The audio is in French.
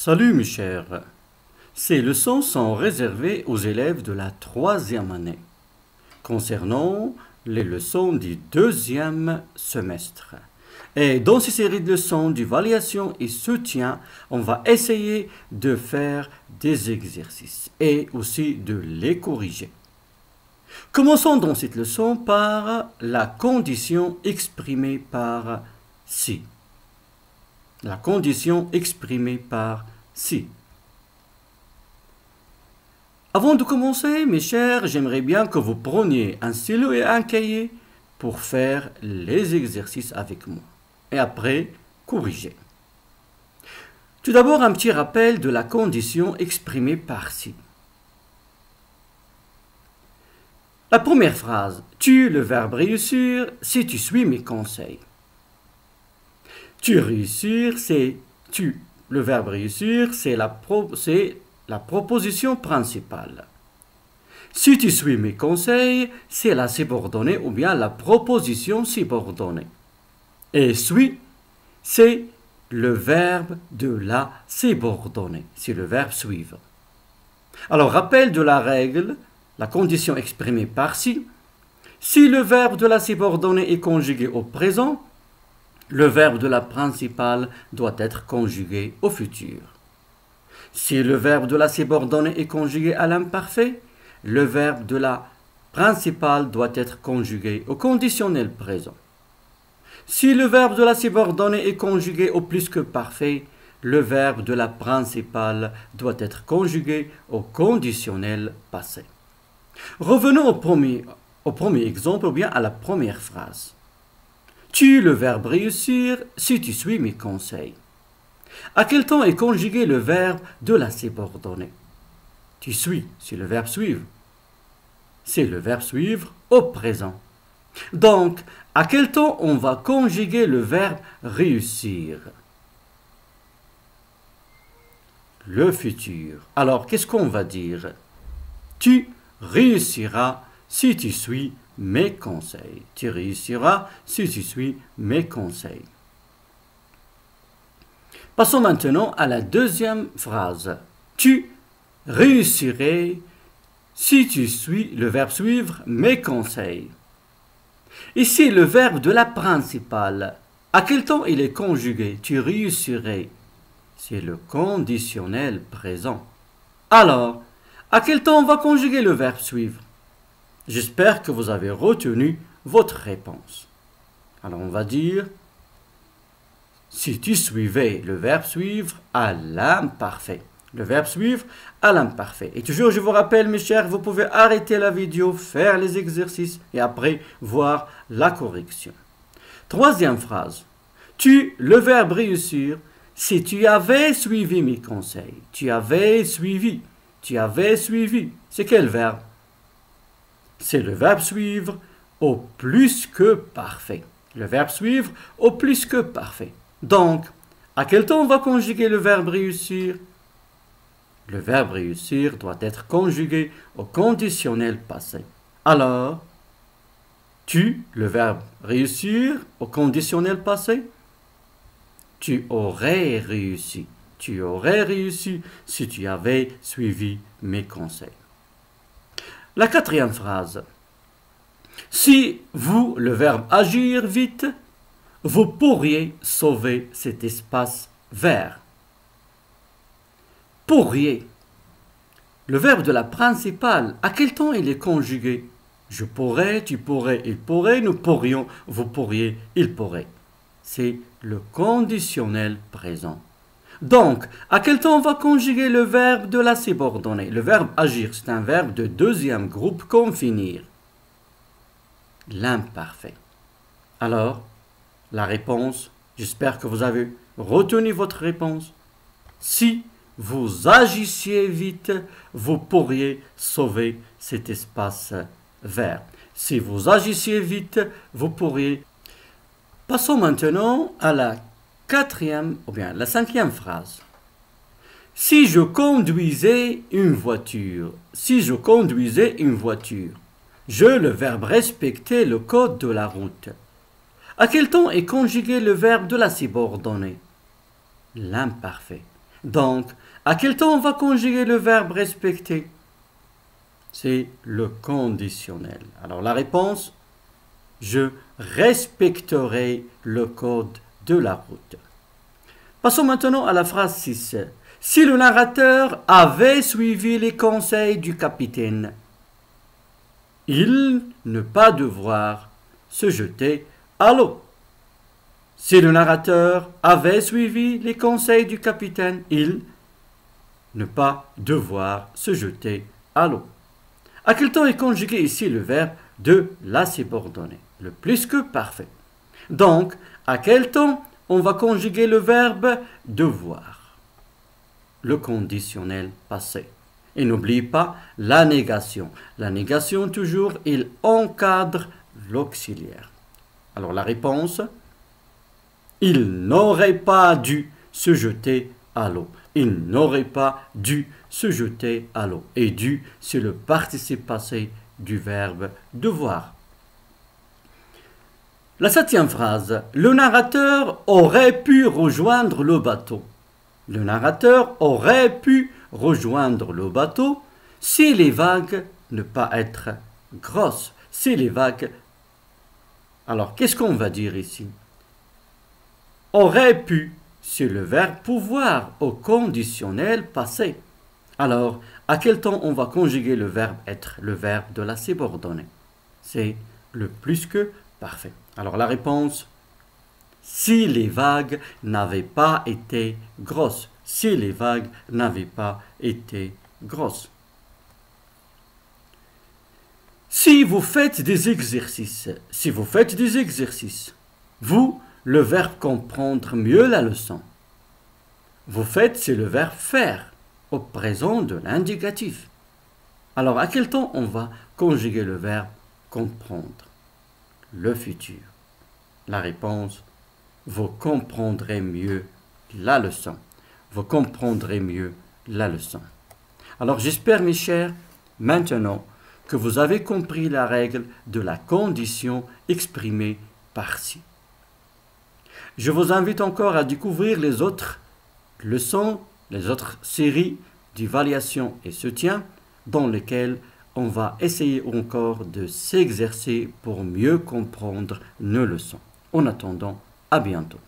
Salut mes chers. Ces leçons sont réservées aux élèves de la troisième année, concernant les leçons du deuxième semestre. Et dans ces séries de leçons d'évaluation et soutien, on va essayer de faire des exercices et aussi de les corriger. Commençons dans cette leçon par la condition exprimée par si. La condition exprimée par si. Avant de commencer, mes chers, j'aimerais bien que vous preniez un stylo et un cahier pour faire les exercices avec moi. Et après, corriger. Tout d'abord, un petit rappel de la condition exprimée par si. La première phrase, tu le verbe réussir si tu suis mes conseils. Tu réussir, c'est tu. Le verbe réussir, c'est la proposition principale. Si tu suis mes conseils, c'est la subordonnée ou bien la proposition subordonnée. Et suis, c'est le verbe de la subordonnée. C'est le verbe suivre. Alors, rappel de la règle, la condition exprimée par si. Si le verbe de la subordonnée est conjugué au présent, le verbe de la principale doit être conjugué au futur. Si le verbe de la subordonnée est conjugué à l'imparfait, le verbe de la principale doit être conjugué au conditionnel présent. Si le verbe de la subordonnée est conjugué au plus que parfait, le verbe de la principale doit être conjugué au conditionnel passé. Revenons au premier exemple ou bien à la première phrase. Tu le verbe réussir si tu suis mes conseils. À quel temps est conjugué le verbe de la subordonnée? Tu suis, c'est le verbe suivre. C'est le verbe suivre au présent. Donc, à quel temps on va conjuguer le verbe réussir? Le futur. Alors, qu'est-ce qu'on va dire? Tu réussiras si tu suis mes conseils. Tu réussiras si tu suis mes conseils. Passons maintenant à la deuxième phrase. Tu réussirais si tu suis le verbe suivre mes conseils. Ici, le verbe de la principale. À quel temps il est conjugué? Tu réussirais. C'est le conditionnel présent. Alors, à quel temps on va conjuguer le verbe suivre? J'espère que vous avez retenu votre réponse. Alors, on va dire si tu suivais le verbe suivre à l'imparfait. Le verbe suivre à l'imparfait. Et toujours, je vous rappelle, mes chers, vous pouvez arrêter la vidéo, faire les exercices et après voir la correction. Troisième phrase. Tu, le verbe réussir, si tu avais suivi mes conseils. Tu avais suivi. Tu avais suivi. C'est quel verbe? C'est le verbe suivre au plus que parfait. Le verbe suivre au plus que parfait. Donc, à quel temps on va conjuguer le verbe réussir? Le verbe réussir doit être conjugué au conditionnel passé. Alors, tu, le verbe réussir au conditionnel passé, tu aurais réussi. Tu aurais réussi si tu avais suivi mes conseils. La quatrième phrase. Si vous, le verbe agir vite, vous pourriez sauver cet espace vert. Pourriez. Le verbe de la principale, à quel temps il est conjugué? Je pourrais, tu pourrais, il pourrait, nous pourrions, vous pourriez, il pourrait. C'est le conditionnel présent. Donc, à quel temps on va conjuguer le verbe de la subordonnée? Le verbe agir, c'est un verbe de deuxième groupe comme finir. L'imparfait. Alors, la réponse, j'espère que vous avez retenu votre réponse. Si vous agissiez vite, vous pourriez sauver cet espace vert. Si vous agissiez vite, vous pourriez. Passons maintenant à la cinquième phrase. Si je conduisais une voiture, je, le verbe respecter le code de la route. À quel temps est conjugué le verbe de la subordonnée? L'imparfait. Donc, à quel temps on va conjuguer le verbe respecter? C'est le conditionnel. Alors la réponse, je respecterai le code de la route. Passons maintenant à la phrase 6. Si le narrateur avait suivi les conseils du capitaine, il ne pas devoir se jeter à l'eau. Si le narrateur avait suivi les conseils du capitaine, il ne pas devoir se jeter à l'eau. À quel temps est conjugué ici le verbe de la subordonnée? Le plus que parfait. Donc, à quel temps on va conjuguer le verbe devoir? Le conditionnel passé. Et n'oublie pas la négation. La négation, toujours, il encadre l'auxiliaire. Alors la réponse, il n'aurait pas dû se jeter à l'eau. Il n'aurait pas dû se jeter à l'eau. Et dû, c'est le participe passé du verbe devoir. La 7e phrase. Le narrateur aurait pu rejoindre le bateau. Le narrateur aurait pu rejoindre le bateau si les vagues ne pas être grosses. Si les vagues... Alors, qu'est-ce qu'on va dire ici? Aurait pu, c'est le verbe pouvoir au conditionnel passé. Alors, à quel temps on va conjuguer le verbe être, le verbe de la subordonnée? C'est le plus que parfait. Alors la réponse, si les vagues n'avaient pas été grosses. Si les vagues n'avaient pas été grosses. Si vous faites des exercices, vous, le verbe comprendre mieux la leçon. Vous faites, c'est le verbe faire, au présent de l'indicatif. Alors, à quel temps on va conjuguer le verbe comprendre? Le futur. La réponse, vous comprendrez mieux la leçon. Vous comprendrez mieux la leçon. Alors, j'espère, mes chers, maintenant, que vous avez compris la règle de la condition exprimée par si. Je vous invite encore à découvrir les autres leçons, les autres séries d'évaluation et soutien dans lesquelles on va essayer encore de s'exercer pour mieux comprendre nos leçons. En attendant, à bientôt.